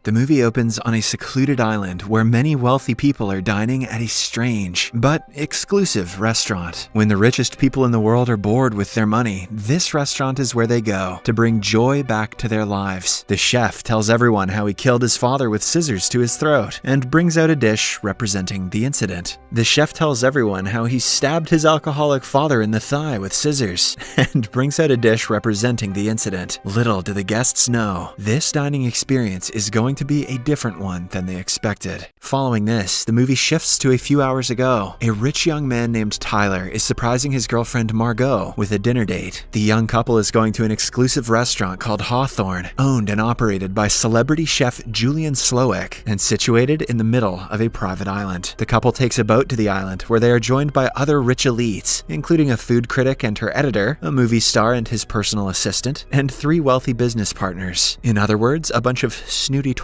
The movie opens on a secluded island where many wealthy people are dining at a strange but exclusive restaurant. When the richest people in the world are bored with their money, this restaurant is where they go to bring joy back to their lives. The chef tells everyone how he killed his father with scissors to his throat and brings out a dish representing the incident. The chef tells everyone how he stabbed his alcoholic father in the thigh with scissors and brings out a dish representing the incident. Little do the guests know, this dining experience is going to be a different one than they expected. Following this, the movie shifts to a few hours ago. A rich young man named Tyler is surprising his girlfriend Margot with a dinner date. The young couple is going to an exclusive restaurant called Hawthorne, owned and operated by celebrity chef Julian Slowik and situated in the middle of a private island. The couple takes a boat to the island where they are joined by other rich elites, including a food critic and her editor, a movie star and his personal assistant, and 3 wealthy business partners. In other words, a bunch of snooty twats.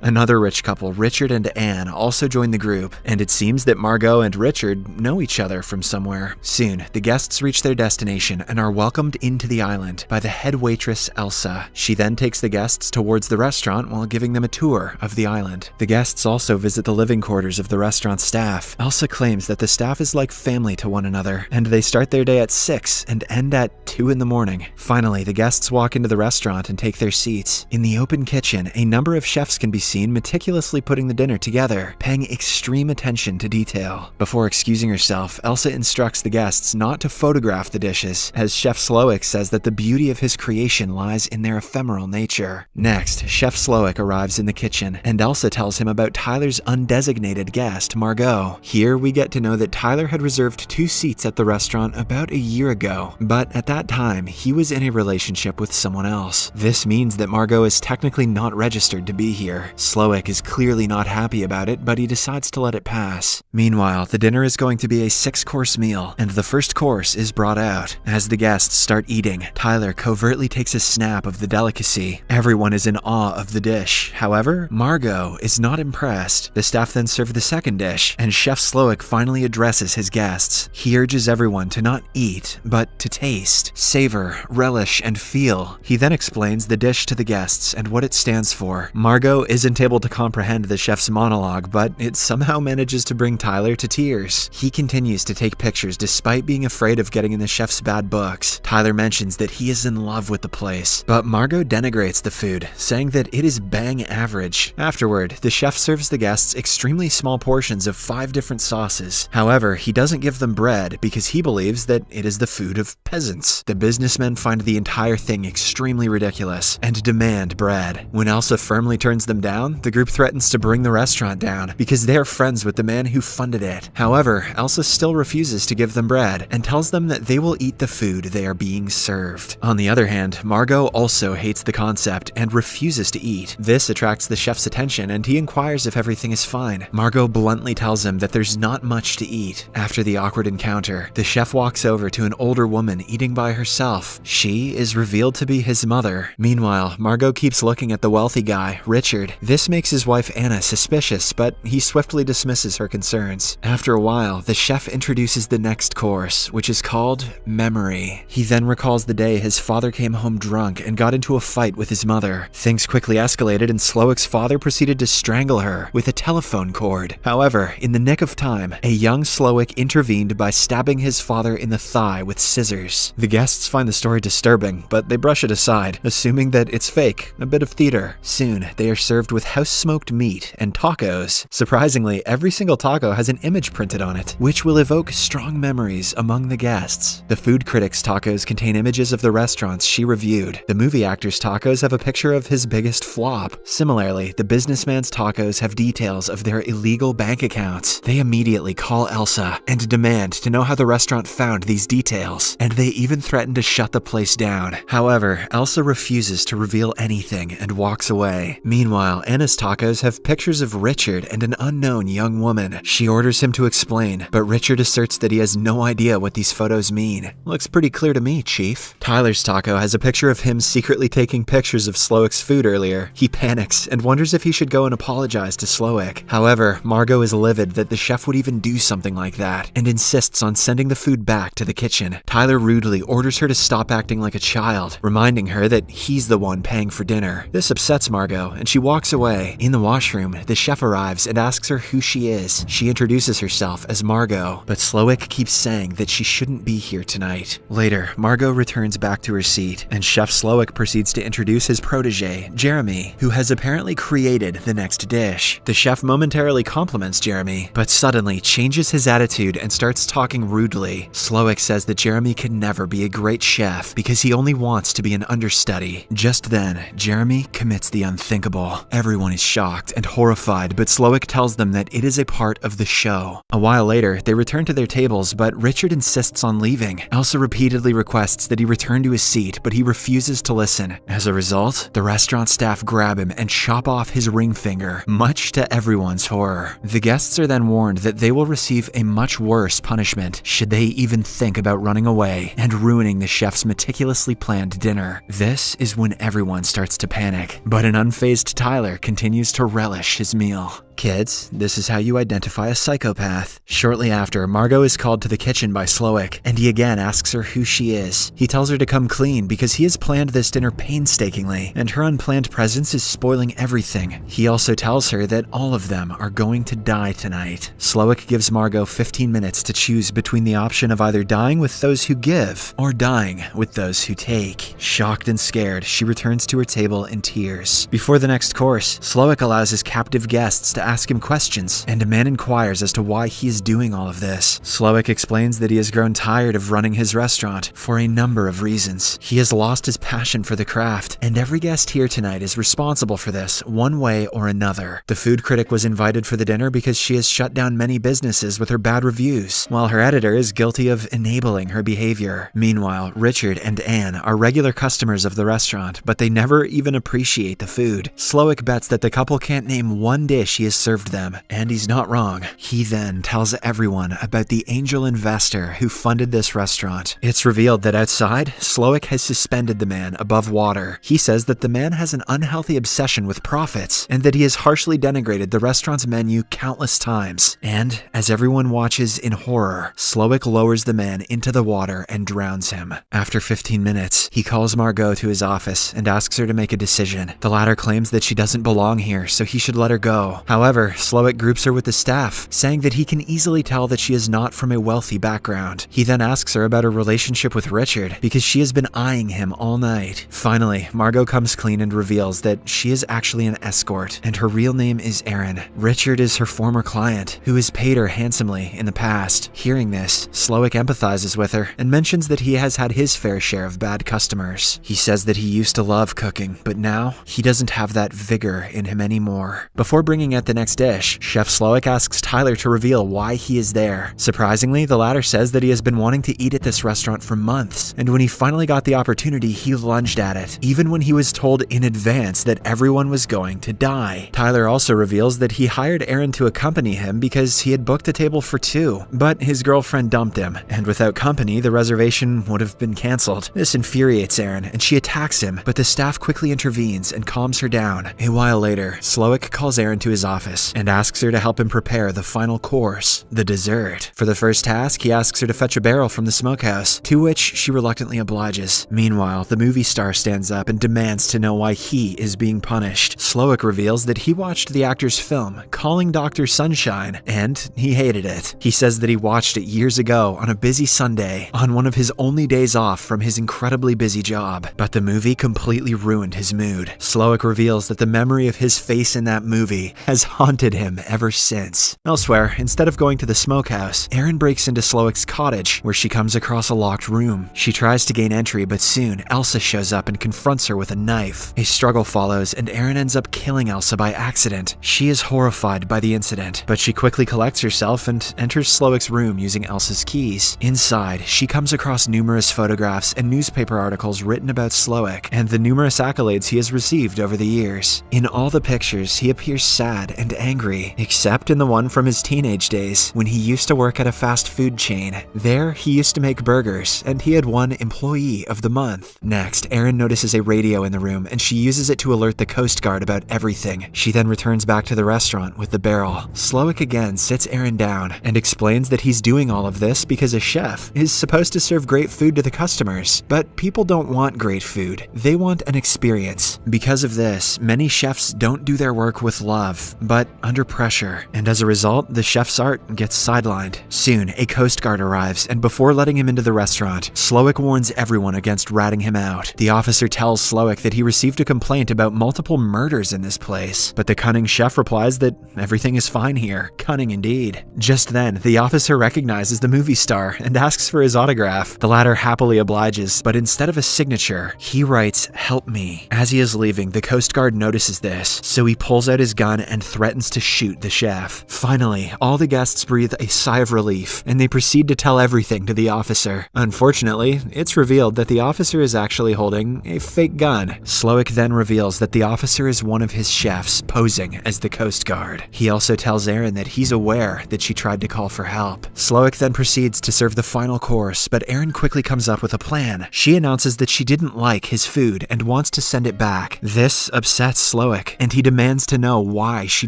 Another rich couple, Richard and Anne, also join the group, and it seems that Margot and Richard know each other from somewhere. Soon, the guests reach their destination and are welcomed into the island by the head waitress Elsa. She then takes the guests towards the restaurant while giving them a tour of the island. The guests also visit the living quarters of the restaurant staff. Elsa claims that the staff is like family to one another, and they start their day at 6 and end at 2 in the morning. Finally, the guests walk into the restaurant and take their seats. In the open kitchen, a number of chefs can be seen meticulously putting the dinner together, paying extreme attention to detail. Before excusing herself, Elsa instructs the guests not to photograph the dishes, as Chef Slowik says that the beauty of his creation lies in their ephemeral nature. Next, Chef Slowik arrives in the kitchen, and Elsa tells him about Tyler's undesignated guest, Margot. Here we get to know that Tyler had reserved 2 seats at the restaurant about a year ago, but at that time, he was in a relationship with someone else. This means that Margot is technically not registered to be here. Slowik is clearly not happy about it, but he decides to let it pass. Meanwhile, the dinner is going to be a 6-course meal, and the first course is brought out. As the guests start eating, Tyler covertly takes a snap of the delicacy. Everyone is in awe of the dish. However, Margot is not impressed. The staff then serve the second dish, and Chef Slowik finally addresses his guests. He urges everyone to not eat, but to taste, savor, relish, and feel. He then explains the dish to the guests and what it stands for. Margot isn't able to comprehend the chef's monologue, but it somehow manages to bring Tyler to tears. He continues to take pictures despite being afraid of getting in the chef's bad books. Tyler mentions that he is in love with the place, but Margot denigrates the food, saying that it is bang average. Afterward, the chef serves the guests extremely small portions of 5 different sauces. However, he doesn't give them bread because he believes that it is the food of peasants. The businessmen find the entire thing extremely ridiculous and demand bread. When Elsa firmly turns them down, the group threatens to bring the restaurant down because they are friends with the man who funded it. However, Elsa still refuses to give them bread and tells them that they will eat the food they are being served. On the other hand, Margot also hates the concept and refuses to eat. This attracts the chef's attention and he inquires if everything is fine. Margot bluntly tells him that there's not much to eat. After the awkward encounter, the chef walks over to an older woman eating by herself. She is revealed to be his mother. Meanwhile, Margot keeps looking at the wealthy guy, Richard. This makes his wife Anna suspicious, but he swiftly dismisses her concerns. After a while, the chef introduces the next course, which is called Memory. He then recalls the day his father came home drunk and got into a fight with his mother. Things quickly escalated and Slowik's father proceeded to strangle her with a telephone cord. However, in the nick of time, a young Slowik intervened by stabbing his father in the thigh with scissors. The guests find the story disturbing, but they brush it aside, assuming that it's fake, a bit of theater. Soon, they are served with house-smoked meat and tacos. Surprisingly, every single taco has an image printed on it, which will evoke strong memories among the guests. The food critic's tacos contain images of the restaurants she reviewed. The movie actor's tacos have a picture of his biggest flop. Similarly, the businessman's tacos have details of their illegal bank accounts. They immediately call Elsa and demand to know how the restaurant found these details, and they even threaten to shut the place down. However, Elsa refuses to reveal anything and walks away. Meanwhile, Anna's tacos have pictures of Richard and an unknown young woman. She orders him to explain, but Richard asserts that he has no idea what these photos mean. Looks pretty clear to me, Chief. Tyler's taco has a picture of him secretly taking pictures of Slowik's food earlier. He panics and wonders if he should go and apologize to Slowik. However, Margot is livid that the chef would even do something like that and insists on sending the food back to the kitchen. Tyler rudely orders her to stop acting like a child, reminding her that he's the one paying for dinner. This upsets Margot, and she walks away. In the washroom, the chef arrives and asks her who she is. She introduces herself as Margot, but Slowick keeps saying that she shouldn't be here tonight. Later, Margot returns back to her seat, and Chef Slowick proceeds to introduce his protege, Jeremy, who has apparently created the next dish. The chef momentarily compliments Jeremy, but suddenly changes his attitude and starts talking rudely. Slowick says that Jeremy can never be a great chef because he only wants to be an understudy. Just then, Jeremy commits the unthinkable. Everyone is shocked and horrified, but Slowick tells them that it is a part of the show. A while later, they return to their tables, but Richard insists on leaving. Elsa repeatedly requests that he return to his seat, but he refuses to listen. As a result, the restaurant staff grab him and chop off his ring finger, much to everyone's horror. The guests are then warned that they will receive a much worse punishment should they even think about running away and ruining the chef's meticulously planned dinner. This is when everyone starts to panic, but an unfazed Tyler continues to relish his meal. Kids, this is how you identify a psychopath. Shortly after, Margot is called to the kitchen by Slowick, and he again asks her who she is. He tells her to come clean because he has planned this dinner painstakingly, and her unplanned presence is spoiling everything. He also tells her that all of them are going to die tonight. Slowick gives Margot 15 minutes to choose between the option of either dying with those who give or dying with those who take. Shocked and scared, she returns to her table in tears. Before the next course, Slowick allows his captive guests to ask him questions, and a man inquires as to why he is doing all of this. Slowick explains that he has grown tired of running his restaurant for a number of reasons. He has lost his passion for the craft, and every guest here tonight is responsible for this one way or another. The food critic was invited for the dinner because she has shut down many businesses with her bad reviews, while her editor is guilty of enabling her behavior. Meanwhile, Richard and Anne are regular customers of the restaurant, but they never even appreciate the food. Slowick bets that the couple can't name one dish he has served them, and he's not wrong. He then tells everyone about the angel investor who funded this restaurant. It's revealed that outside, Slowick has suspended the man above water. He says that the man has an unhealthy obsession with profits, and that he has harshly denigrated the restaurant's menu countless times. And as everyone watches in horror, Slowick lowers the man into the water and drowns him. After 15 minutes, he calls Margot to his office and asks her to make a decision. The latter claims that she doesn't belong here, so he should let her go. However, Slowick groups her with the staff, saying that he can easily tell that she is not from a wealthy background. He then asks her about her relationship with Richard, because she has been eyeing him all night. Finally, Margot comes clean and reveals that she is actually an escort, and her real name is Erin. Richard is her former client, who has paid her handsomely in the past. Hearing this, Slowick empathizes with her, and mentions that he has had his fair share of bad customers. He says that he used to love cooking, but now, he doesn't have that vigor in him anymore. Before bringing out the next dish, Chef Slowick asks Tyler to reveal why he is there. Surprisingly, the latter says that he has been wanting to eat at this restaurant for months, and when he finally got the opportunity, he lunged at it, even when he was told in advance that everyone was going to die. Tyler also reveals that he hired Erin to accompany him because he had booked a table for two, but his girlfriend dumped him, and without company, the reservation would have been cancelled. This infuriates Erin, and she attacks him, but the staff quickly intervenes and calms her down. A while later, Slowick calls Erin to his office and asks her to help him prepare the final course, the dessert. For the first task, he asks her to fetch a barrel from the smokehouse, to which she reluctantly obliges. Meanwhile, the movie star stands up and demands to know why he is being punished. Slowick reveals that he watched the actor's film, Calling Dr. Sunshine, and he hated it. He says that he watched it years ago on a busy Sunday, on one of his only days off from his incredibly busy job, but the movie completely ruined his mood. Slowick reveals that the memory of his face in that movie has haunted him ever since. Elsewhere, instead of going to the smokehouse, Erin breaks into Slowick's cottage, where she comes across a locked room. She tries to gain entry, but soon Elsa shows up and confronts her with a knife. A struggle follows, and Erin ends up killing Elsa by accident. She is horrified by the incident, but she quickly collects herself and enters Slowick's room using Elsa's keys. Inside, she comes across numerous photographs and newspaper articles written about Slowick and the numerous accolades he has received over the years. In all the pictures, he appears sad and angry, except in the one from his teenage days when he used to work at a fast food chain. There, he used to make burgers, and he had won Employee of the Month. Next, Erin notices a radio in the room, and she uses it to alert the Coast Guard about everything. She then returns back to the restaurant with the barrel. Slowick again sits Erin down and explains that he's doing all of this because a chef is supposed to serve great food to the customers, but people don't want great food. They want an experience. Because of this, many chefs don't do their work with love, but under pressure, and as a result, the chef's art gets sidelined. Soon, a Coast Guard arrives, and before letting him into the restaurant, Slowick warns everyone against ratting him out. The officer tells Slowick that he received a complaint about multiple murders in this place, but the cunning chef replies that everything is fine here. Cunning indeed. Just then, the officer recognizes the movie star and asks for his autograph. The latter happily obliges, but instead of a signature, he writes, "Help me." As he is leaving, the Coast Guard notices this, so he pulls out his gun and threatens to shoot the chef. Finally, all the guests breathe a sigh of relief, and they proceed to tell everything to the officer. Unfortunately, it's revealed that the officer is actually holding a fake gun. Slowick then reveals that the officer is one of his chefs, posing as the Coast Guard. He also tells Erin that he's aware that she tried to call for help. Slowick then proceeds to serve the final course, but Erin quickly comes up with a plan. She announces that she didn't like his food and wants to send it back. This upsets Slowick, and he demands to know why she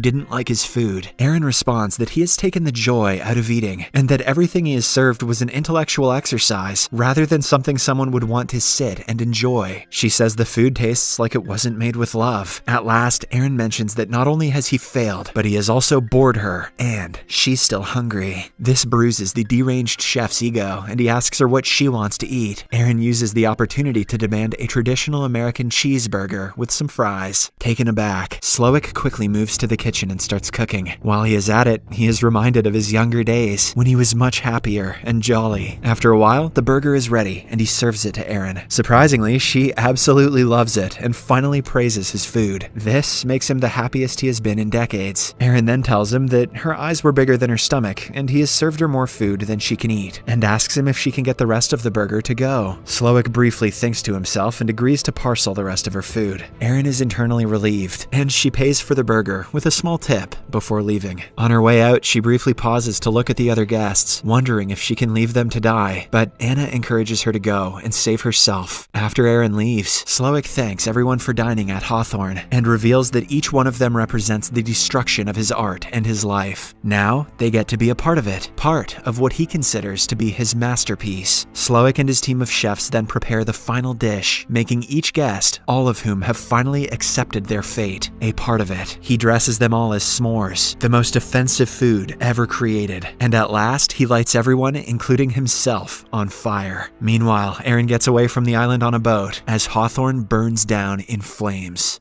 didn't like his food. Erin responds that he has taken the joy out of eating, and that everything he has served was an intellectual exercise, rather than something someone would want to sit and enjoy. She says the food tastes like it wasn't made with love. At last, Erin mentions that not only has he failed, but he has also bored her, and she's still hungry. This bruises the deranged chef's ego, and he asks her what she wants to eat. Erin uses the opportunity to demand a traditional American cheeseburger with some fries. Taken aback, Slowick quickly moves to the kitchen and starts cooking. While he is at it, he is reminded of his younger days, when he was much happier and jolly. After a while, the burger is ready, and he serves it to Erin. Surprisingly, she absolutely loves it, and finally praises his food. This makes him the happiest he has been in decades. Erin then tells him that her eyes were bigger than her stomach, and he has served her more food than she can eat, and asks him if she can get the rest of the burger to go. Slowick briefly thinks to himself and agrees to parcel the rest of her food. Erin is internally relieved, and she pays for the burger with a small tip before leaving. On her way out, she briefly pauses to look at the other guests, wondering if she can leave them to die, but Anna encourages her to go and save herself. After Erin leaves, Slowick thanks everyone for dining at Hawthorne, and reveals that each one of them represents the destruction of his art and his life. Now, they get to be a part of it, part of what he considers to be his masterpiece. Slowick and his team of chefs then prepare the final dish, making each guest, all of whom have finally accepted their fate, a part of it. He dresses them all as s'mores, the most offensive food ever created, and at last he lights everyone, including himself, on fire. Meanwhile, Erin gets away from the island on a boat as Hawthorne burns down in flames.